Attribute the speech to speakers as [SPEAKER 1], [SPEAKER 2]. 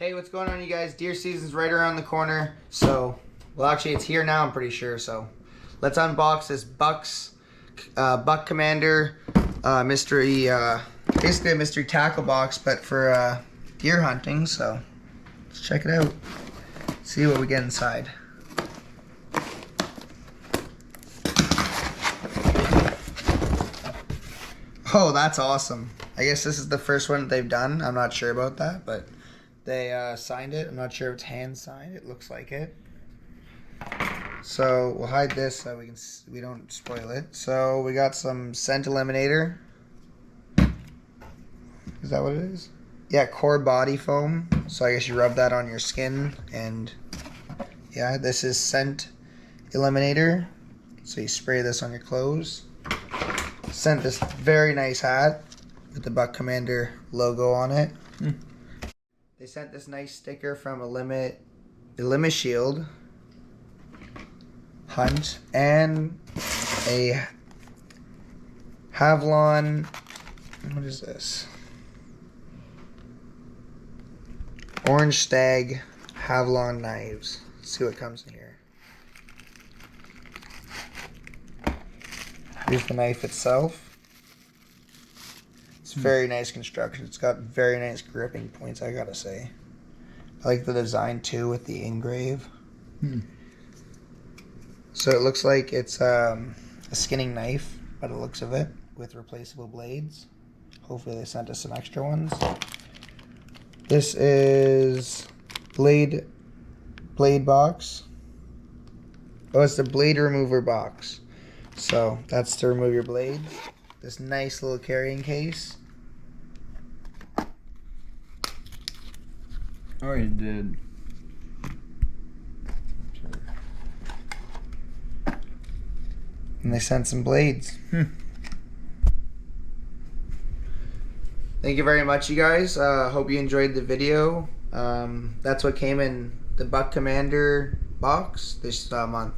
[SPEAKER 1] Hey, what's going on, you guys? Deer season's right around the corner, so, well, actually, it's here now, I'm pretty sure, so let's unbox this Buck Commander mystery, basically a mystery tackle box, but for deer hunting, so let's check it out, see what we get inside. Oh, that's awesome. I guess this is the first one that they've done. I'm not sure about that, but they signed it. I'm not sure if it's hand signed. It looks like it. So we'll hide this so we don't spoil it. So we got some scent eliminator. Is that what it is? Yeah, core body foam. So I guess you rub that on your skin, and yeah, this is scent eliminator. So you spray this on your clothes. Sent this very nice hat with the Buck Commander logo on it. They sent this nice sticker from a Shield hunt and a Havlon. What is this? Orange Stag Havlon knives. Let's see what comes in here. Here's the knife itself. It's very nice construction. It's got very nice gripping points, I gotta say. I like the design too with the engrave. So it looks like it's a skinning knife by the looks of it with replaceable blades. Hopefully they sent us some extra ones. This is blade box. Oh, it's the blade remover box. So that's to remove your blade. This nice little carrying case.
[SPEAKER 2] Oh, you did.
[SPEAKER 1] And they sent some blades. Thank you very much, you guys. Hope you enjoyed the video. That's what came in the Buck Commander box this month.